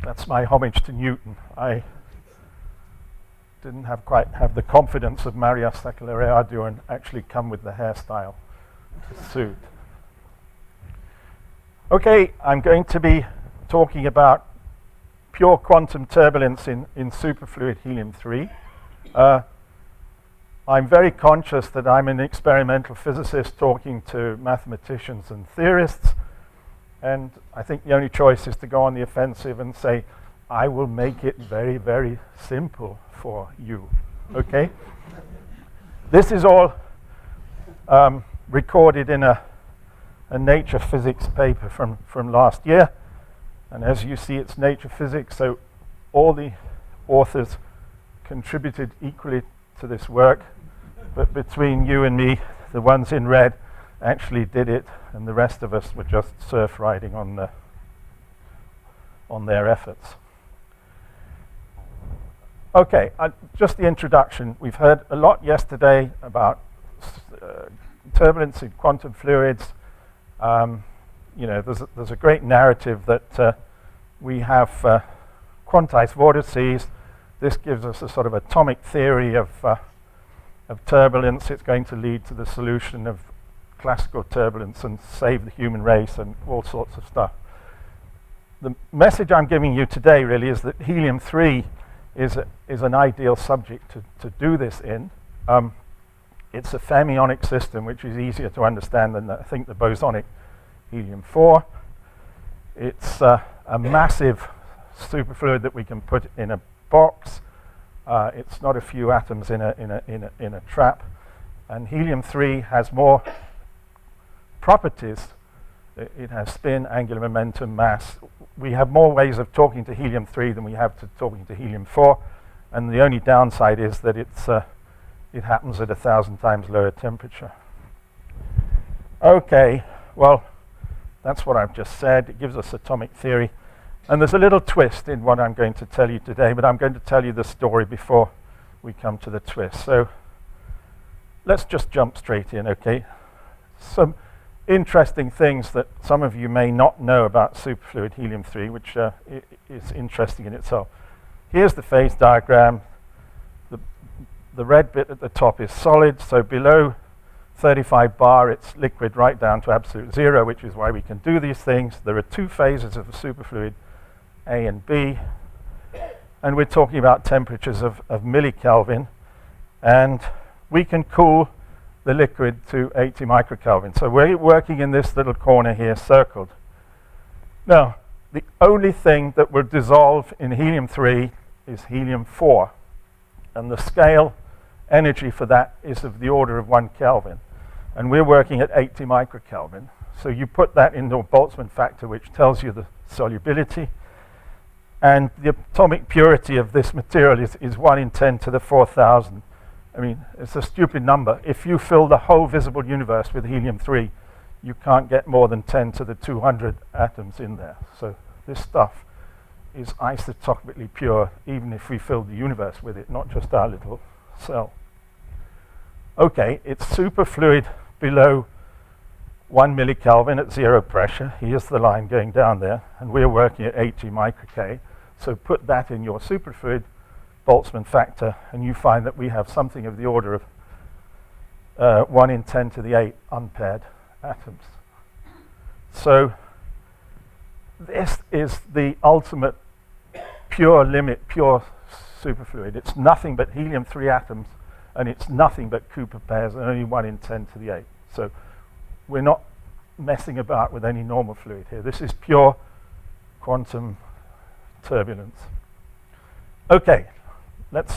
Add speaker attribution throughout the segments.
Speaker 1: That's my homage to Newton. I didn't quite have the confidence of Maria Sacchariadu and actually come with the hairstyle to suit. Okay, I'm going to be talking about pure quantum turbulence in superfluid helium-3. I'm very conscious that I'm an experimental physicist talking to mathematicians and theorists, and I think the only choice is to go on the offensive and say, I will make it very, very simple for you, okay? This is all recorded in a Nature Physics paper from last year, and as you see, it's Nature Physics, so all the authors contributed equally to this work, but between you and me, the ones in red actually did it, and the rest of us were just surf riding on their efforts. Okay, just the introduction. We've heard a lot yesterday about turbulence in quantum fluids. You know, there's a great narrative that we have quantized vortices. This gives us a sort of atomic theory of turbulence. It's going to lead to the solution of classical turbulence and save the human race and all sorts of stuff. The message I'm giving you today really is that helium-3 is an ideal subject to do this in. It's a fermionic system, which is easier to understand than I think the bosonic helium-4. It's a massive superfluid that we can put in a box. It's not a few atoms in a trap, and helium-3 has more properties. It has spin, angular momentum, mass. We have more ways of talking to helium-3 than we have to talking to helium-4, and the only downside is that it happens at 1,000 times lower temperature. Okay, well, that's what I've just said. It gives us atomic theory. And there's a little twist in what I'm going to tell you today, but I'm going to tell you the story before we come to the twist. So let's just jump straight in, okay? Some interesting things that some of you may not know about superfluid helium-3, which is interesting in itself. Here's the phase diagram. The red bit at the top is solid, so below 35 bar, it's liquid right down to absolute zero, which is why we can do these things. There are two phases of a superfluid, A and B, and we're talking about temperatures of millikelvin, and we can cool the liquid to 80 microkelvin. So we're working in this little corner here, circled. Now, the only thing that will dissolve in helium-3 is helium-4, and the scale energy for that is of the order of 1 Kelvin, and we're working at 80 microkelvin. So you put that into a Boltzmann factor, which tells you the solubility, and the atomic purity of this material is 1 in 10 to the 4,000. I mean, it's a stupid number. If you fill the whole visible universe with helium-3, you can't get more than 10 to the 200 atoms in there. So this stuff is isotopically pure, even if we filled the universe with it, not just our little cell. Okay, it's superfluid below 1 millikelvin at 0 pressure. Here's the line going down there, and we're working at 80 microK. So put that in your superfluid Boltzmann factor, and you find that we have something of the order of 1 in 10 to the 8 unpaired atoms. So this is the ultimate pure limit, pure superfluid. It's nothing but helium-3 atoms, and it's nothing but Cooper pairs, and only 1 in 10 to the 8. So we're not messing about with any normal fluid here. This is pure quantum turbulence. Okay, let's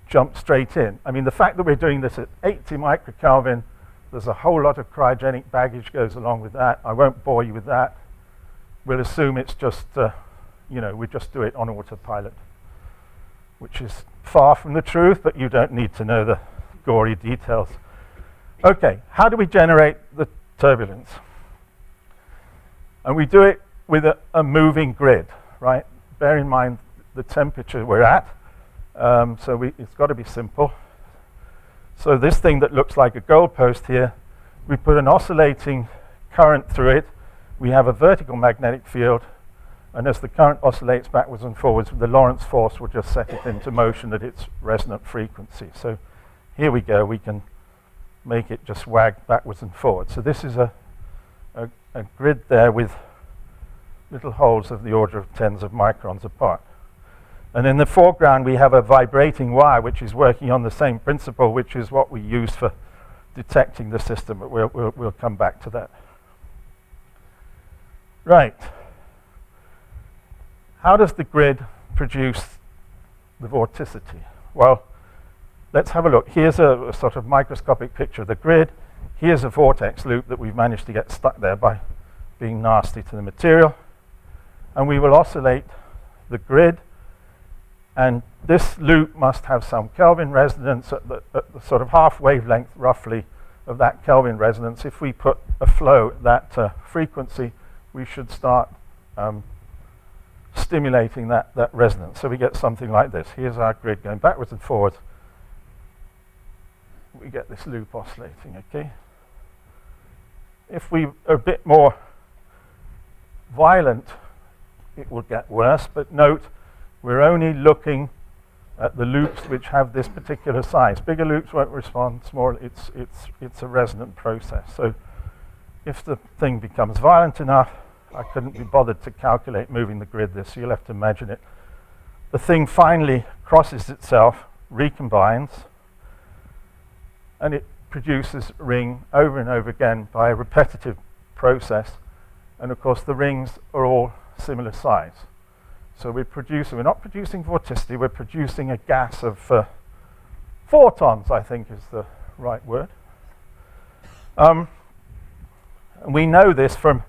Speaker 1: jump straight in. I mean, the fact that we're doing this at 80 microkelvin, there's a whole lot of cryogenic baggage goes along with that. I won't bore you with that. We'll assume it's just, you know, we just do it on autopilot, which is far from the truth, but you don't need to know the gory details. Okay, how do we generate the turbulence? And we do it with a moving grid, right? Bear in mind the temperature we're at, so it's got to be simple. So this thing that looks like a goalpost here, we put an oscillating current through it. We have a vertical magnetic field, And as the current oscillates backwards and forwards, the Lorentz force will just set it into motion at its resonant frequency. So here we go, we can make it just wag backwards and forwards. So this is a grid there with little holes of the order of tens of microns apart. And in the foreground, we have a vibrating wire, which is working on the same principle, which is what we use for detecting the system, but we'll come back to that. Right. How does the grid produce the vorticity? Well, let's have a look. Here's a sort of microscopic picture of the grid. Here's a vortex loop that we've managed to get stuck there by being nasty to the material. And we will oscillate the grid. And this loop must have some Kelvin resonance at the sort of half wavelength, roughly, of that Kelvin resonance. If we put a flow at that frequency, we should start stimulating that resonance. So we get something like this. Here's our grid going backwards and forwards. We get this loop oscillating, okay? If we are a bit more violent, it will get worse, but note, we're only looking at the loops which have this particular size. Bigger loops won't respond, small, it's a resonant process. So if the thing becomes violent enough, I couldn't be bothered to calculate moving the grid this, so you'll have to imagine it. The thing finally crosses itself, recombines, and it produces a ring over and over again by a repetitive process. And of course, the rings are all similar size. So we're not producing vorticity, we're producing a gas of photons, I think is the right word. And we know this from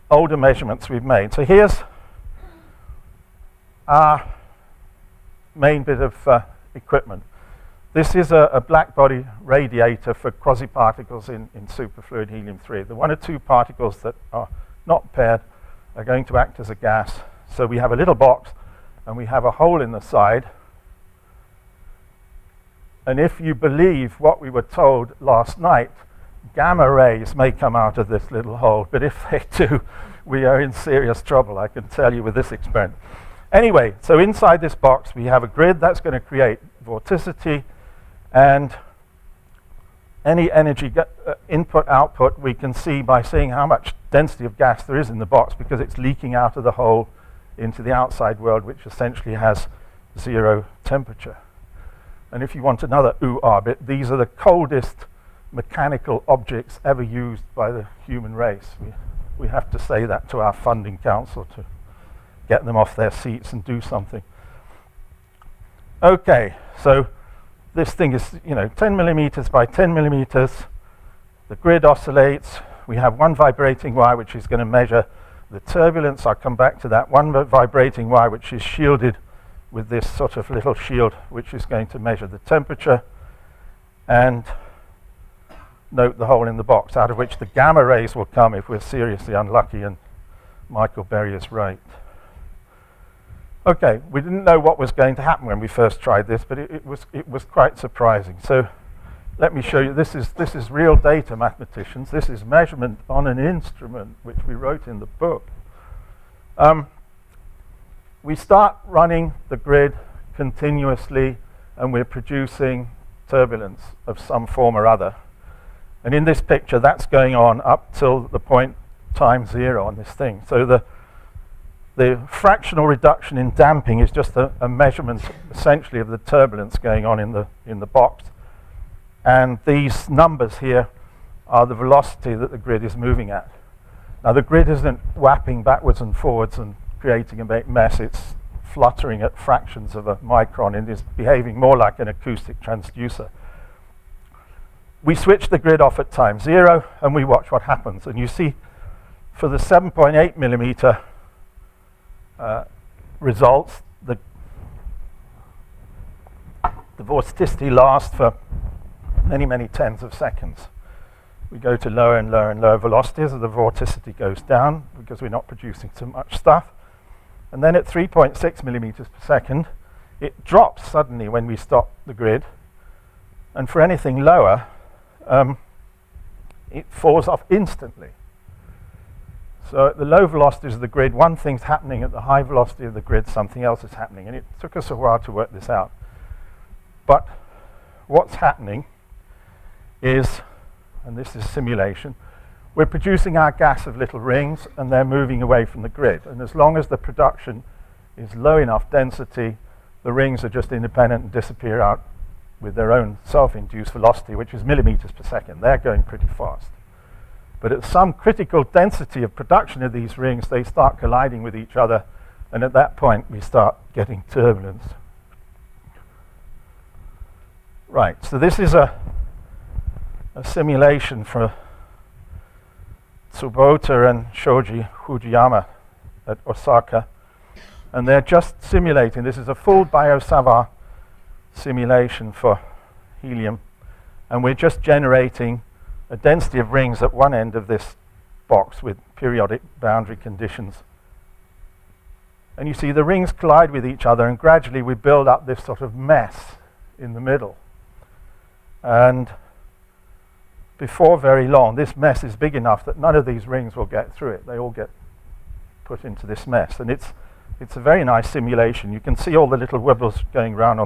Speaker 1: older measurements we've made. So here's our main bit of equipment. This is a black body radiator for quasi-particles in superfluid helium-3. The 1 or 2 particles that are not paired are going to act as a gas. So we have a little box and we have a hole in the side. And if you believe what we were told last night, gamma rays may come out of this little hole, but if they do, we are in serious trouble, I can tell you with this experiment. Anyway, so inside this box we have a grid that's going to create vorticity, and any energy input-output we can see by seeing how much density of gas there is in the box, because it's leaking out of the hole into the outside world, which essentially has 0 temperature. And if you want another ooh-ah bit, these are the coldest mechanical objects ever used by the human race. We have to say that to our funding council to get them off their seats and do something. Okay, so this thing is, 10 millimeters by 10 millimeters. The grid oscillates. We have one vibrating wire which is going to measure the turbulence. I'll come back to that. One vibrating wire which is shielded with this sort of little shield which is going to measure the temperature. And note the hole in the box out of which the gamma rays will come if we're seriously unlucky and Michael Berry is right. Okay, we didn't know what was going to happen when we first tried this, but it was quite surprising. So let me show you. This is real data, mathematicians. This is measurement on an instrument, which we wrote in the book. We start running the grid continuously, and we're producing turbulence of some form or other. And in this picture, that's going on up till the point time 0 on this thing. So the fractional reduction in damping is just a measurement essentially of the turbulence going on in the box. And these numbers here are the velocity that the grid is moving at. Now the grid isn't whapping backwards and forwards and creating a big mess, it's fluttering at fractions of a micron and is behaving more like an acoustic transducer. We switch the grid off at time 0 and we watch what happens. And you see for the 7.8 millimeter results, the vorticity lasts for many, many tens of seconds. We go to lower and lower and lower velocities as the vorticity goes down because we're not producing so much stuff. And then at 3.6 millimeters per second, it drops suddenly when we stop the grid. And for anything lower, it falls off instantly. So at the low velocities of the grid, one thing's happening. At the high velocity of the grid, something else is happening. And it took us a while to work this out. But what's happening is, and this is simulation, we're producing our gas of little rings, and they're moving away from the grid. And as long as the production is low enough density, the rings are just independent and disappear out with their own self-induced velocity, which is millimeters per second. They're going pretty fast. But at some critical density of production of these rings, they start colliding with each other, and at that point we start getting turbulence. Right, so this is a simulation for Tsubota and Shoji Fujiyama at Osaka, and they're just simulating. This is a full Biot-Savart simulation for helium, and we're just generating a density of rings at one end of this box with periodic boundary conditions. And you see the rings collide with each other, and gradually we build up this sort of mess in the middle. And before very long, this mess is big enough that none of these rings will get through it. They all get put into this mess. And it's a very nice simulation. You can see all the little wibbles going around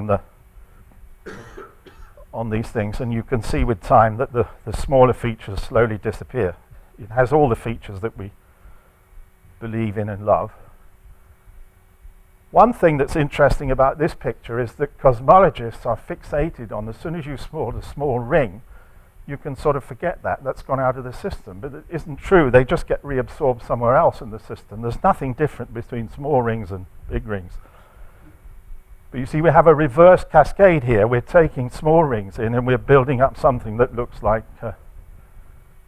Speaker 1: on these things, and you can see with time that the smaller features slowly disappear. It has all the features that we believe in and love. One thing that's interesting about this picture is that cosmologists are fixated on, as soon as you small a small ring, you can sort of forget that. That's gone out of the system. But it isn't true. They just get reabsorbed somewhere else in the system. There's nothing different between small rings and big rings. But you see, we have a reverse cascade here. We're taking small rings in, and we're building up something that looks like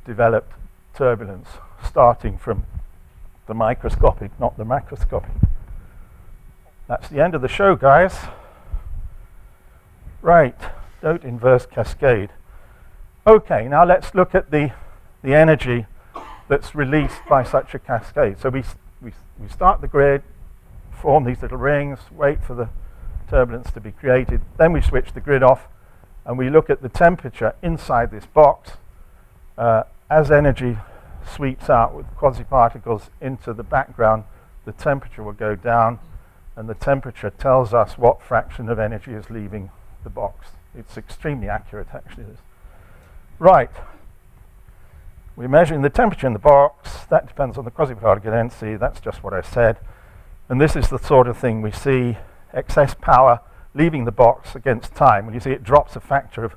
Speaker 1: developed turbulence, starting from the microscopic, not the macroscopic. That's the end of the show, guys. Right, don't inverse cascade. Okay, now let's look at the energy that's released by such a cascade. So we start the grid, form these little rings, wait for the turbulence to be created, then we switch the grid off, and we look at the temperature inside this box. As energy sweeps out with quasi-particles into the background, the temperature will go down, and the temperature tells us what fraction of energy is leaving the box. It's extremely accurate, actually. Right. We're measuring the temperature in the box. That depends on the quasi-particle density. That's just what I said. And this is the sort of thing we see, excess power leaving the box against time. When you see it drops a factor of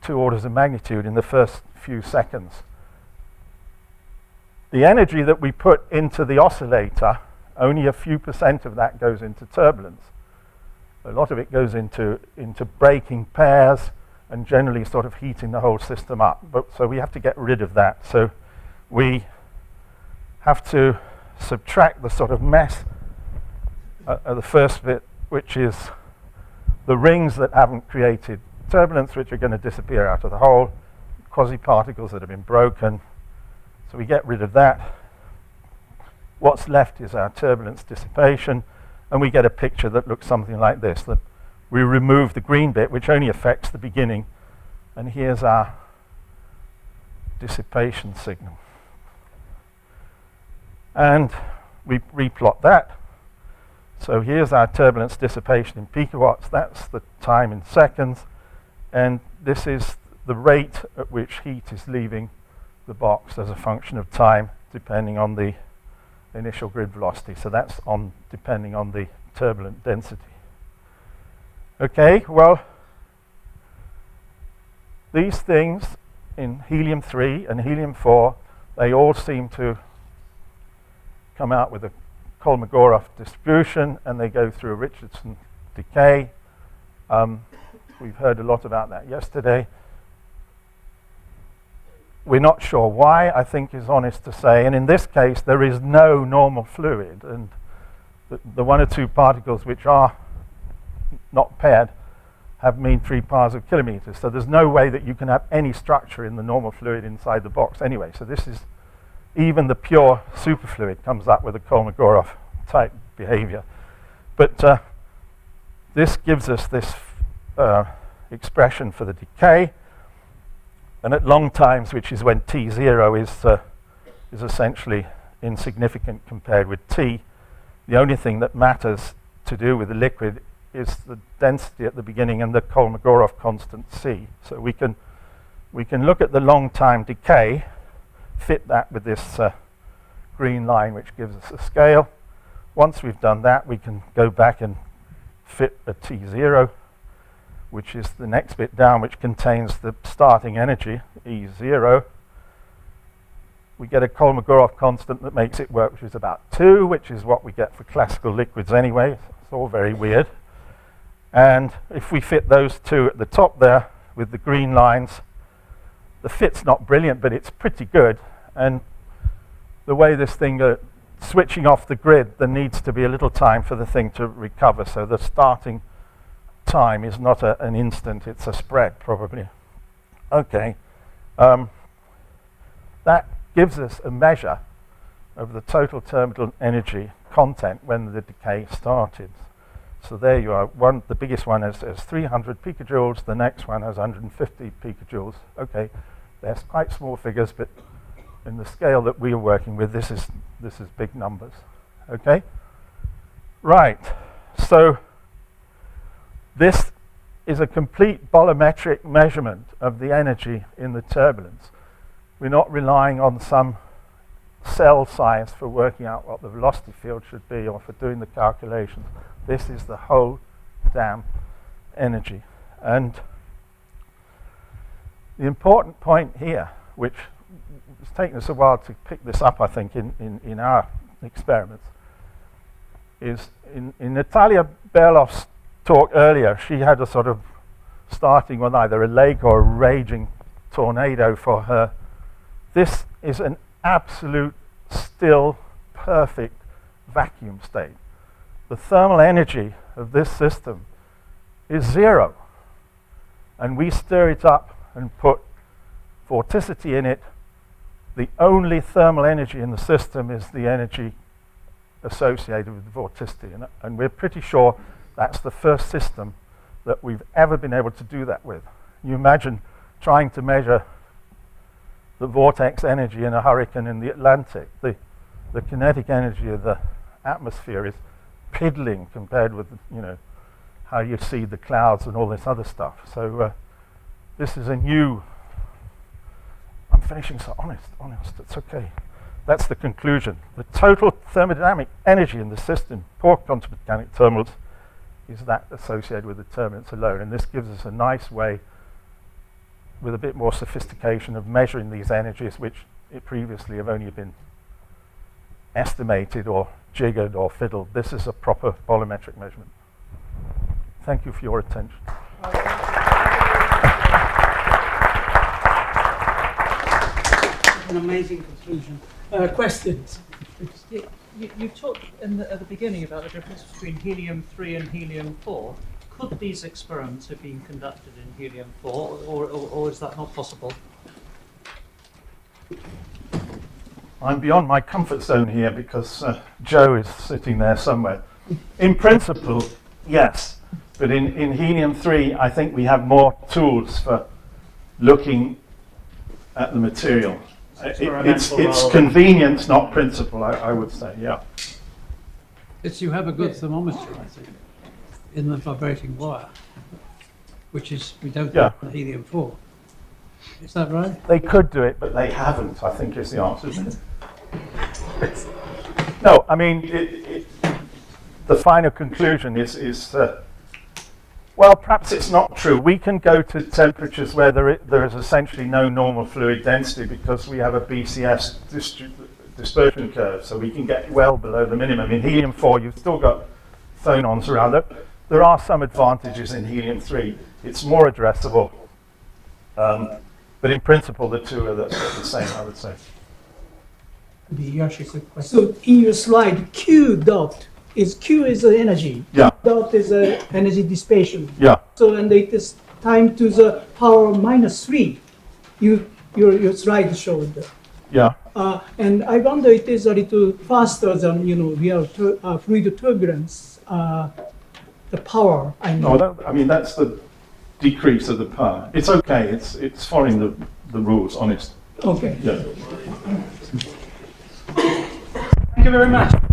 Speaker 1: 2 orders of magnitude in the first few seconds. The energy that we put into the oscillator, only a few % of that goes into turbulence. A lot of it goes into breaking pairs and generally sort of heating the whole system up. So we have to get rid of that. So we have to subtract the sort of mess of the first bit, which is the rings that haven't created turbulence, which are going to disappear out of the hole, quasi-particles that have been broken. So we get rid of that. What's left is our turbulence dissipation, and we get a picture that looks something like this. That we remove the green bit, which only affects the beginning, and here's our dissipation signal. And we replot that. So here's our turbulence dissipation in picowatts. That's the time in seconds, and this is the rate at which heat is leaving the box as a function of time, depending on the initial grid velocity. So that's depending on the turbulent density. Okay, well, these things in helium-3 and helium-4, they all seem to come out with a Kolmogorov distribution, and they go through a Richardson decay. We've heard a lot about that yesterday. We're not sure why, I think is honest to say, and in this case there is no normal fluid, and the 1 or 2 particles which are not paired have mean 3 parts of kilometers, so there's no way that you can have any structure in the normal fluid inside the box anyway. So this is, even the pure superfluid comes up with a Kolmogorov type behavior. But this gives us this expression for the decay, and at long times, which is when T0 is essentially insignificant compared with T. The only thing that matters to do with the liquid is the density at the beginning and the Kolmogorov constant C. So we can look at the long time decay, fit that with this green line, which gives us a scale. Once we've done that, we can go back and fit a T0, which is the next bit down, which contains the starting energy, E0. We get a Kolmogorov constant that makes it work, which is about 2, which is what we get for classical liquids anyway. It's all very weird. And if we fit those two at the top there with the green lines, the fit's not brilliant, but it's pretty good. And the way this thing switching off the grid, there needs to be a little time for the thing to recover. So the starting time is not an instant, it's a spread probably. Okay, that gives us a measure of the total turbulent energy content when the decay started. So there you are. The biggest one has 300 picojoules, the next one has 150 picojoules. Okay, they're quite small figures, but in the scale that we are working with, this is big numbers. Okay? Right. So this is a complete bolometric measurement of the energy in the turbulence. We're not relying on some cell size for working out what the velocity field should be or for doing the calculations. This is the whole damn energy. And the important point here, which it's taken us a while to pick this up, I think, in our experiments, is in Natalia Berloff's talk earlier, she had a sort of starting with either a lake or a raging tornado for her. This is an absolute, still, perfect vacuum state. The thermal energy of this system is 0. And we stir it up and put vorticity in it. The only thermal energy in the system is the energy associated with the vorticity. And we're pretty sure that's the first system that we've ever been able to do that with. You imagine trying to measure the vortex energy in a hurricane in the Atlantic. The kinetic energy of the atmosphere is piddling compared with, how you see the clouds and all this other stuff. So this is a new... I'm finishing so honest, it's okay. That's the conclusion. The total thermodynamic energy in the system, poor quantum mechanic thermals, is that associated with the turbulence alone. And this gives us a nice way, with a bit more sophistication, of measuring these energies, which previously have only been estimated or jiggered or fiddled. This is a proper bolometric measurement. Thank you for your attention.
Speaker 2: An amazing conclusion. Questions?
Speaker 3: You talked at the beginning about the difference between helium-3 and helium-4. Could these experiments have been conducted in helium-4, or is that not possible?
Speaker 1: I'm beyond my comfort zone here because Joe is sitting there somewhere. In principle, yes, but in helium-3, I think we have more tools for looking at the material. It's convenience, not principle, I would say, yeah.
Speaker 2: It's you have a good thermometer, I think, in the vibrating wire, which is, we don't have the helium-4. Is that right?
Speaker 1: They could do it, but they haven't, I think is the answer, isn't it? No, I mean, the final conclusion is well, perhaps it's not true. We can go to temperatures where there is essentially no normal fluid density because we have a BCS dispersion curve, so we can get well below the minimum. In helium-4, you've still got phonons around it. There are some advantages in helium-3. It's more addressable. But in principle, the two are the same, I would say.
Speaker 4: So in your slide, Q is the energy.
Speaker 1: Yeah.
Speaker 4: Dot is energy dissipation.
Speaker 1: Yeah.
Speaker 4: So and it is time to the power -3. Your slide showed.
Speaker 1: Yeah.
Speaker 4: And I wonder it is a little faster than real fluid turbulence. The power.
Speaker 1: I mean that's the decrease of the power. It's okay. It's following the rules. Honest.
Speaker 4: Okay.
Speaker 1: Yeah.
Speaker 2: you very much.